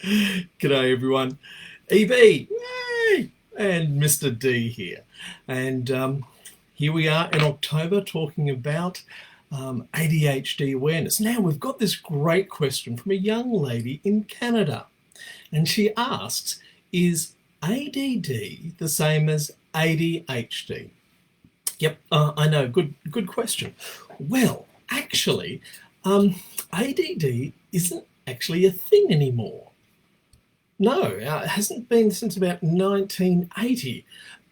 G'day everyone, EB, yay! And Mr. D here. And here we are in October talking about ADHD awareness. Now we've got this great question from a young lady in Canada. And she asks, is ADD the same as ADHD? Yep, I know, good question. Well, actually, ADD isn't actually a thing anymore. No, it hasn't been since about 1980,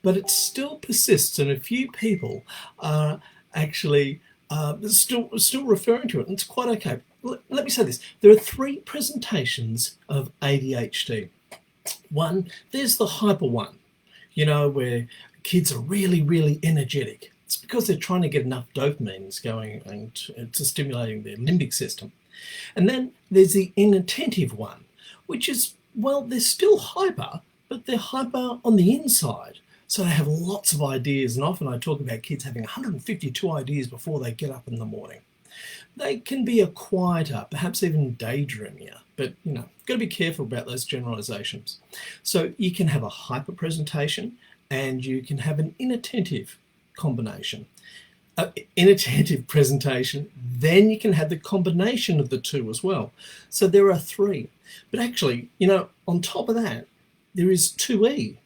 but it still persists, and a few people are actually still referring to it, and it's quite okay. Let me say this: there are three presentations of ADHD. One, there's the hyper one, where kids are really energetic. It's because they're trying to get enough dopamines going and to stimulating their limbic system. And then there's the inattentive one, which is, well, they're still hyper, but they're hyper on the inside. So they have lots of ideas, and often I talk about kids having 152 ideas before they get up in the morning. They can be a quieter, perhaps even daydreamier, but got to be careful about those generalizations. So you can have a hyper presentation and you can have an inattentive combination. Inattentive presentation, then you can have the combination of the two as well. So there are three. But actually, on top of that, there is 2E,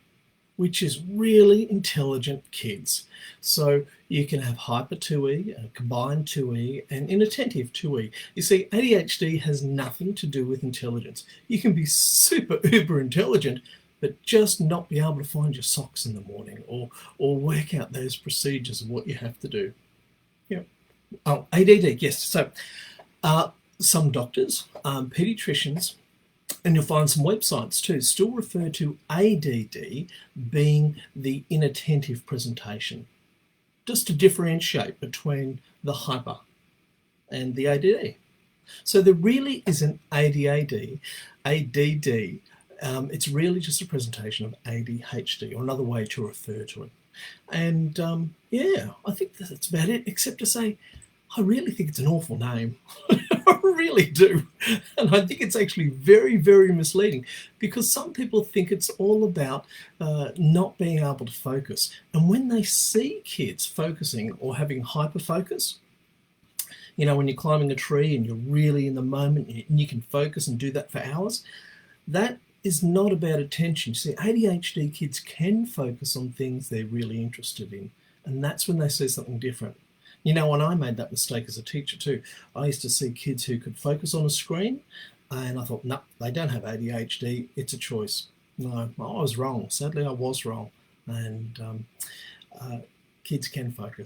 which is really intelligent kids. So you can have hyper 2E, combined 2E, and inattentive 2E. You see, ADHD has nothing to do with intelligence. You can be super uber intelligent, but just not be able to find your socks in the morning or work out those procedures of what you have to do. Yeah. Oh, ADD, yes. So some doctors, pediatricians, and you'll find some websites too, still refer to ADD being the inattentive presentation, just to differentiate between the hyper and the ADD. So there really is an ADD. It's really just a presentation of ADHD, or another way to refer to it. And yeah, I think that's about it, except to say, I really think it's an awful name. I really do. And I think it's actually very misleading, because some people think it's all about not being able to focus. And when they see kids focusing or having hyper focus, when you're climbing a tree and you're really in the moment and you can focus and do that for hours, that is not about attention. See, ADHD kids can focus on things they're really interested in, and that's when they see something different. And I made that mistake as a teacher too. I used to see kids who could focus on a screen, and I thought, no, they don't have ADHD, it's a choice. No, I was wrong. Sadly, I was wrong. And kids can focus.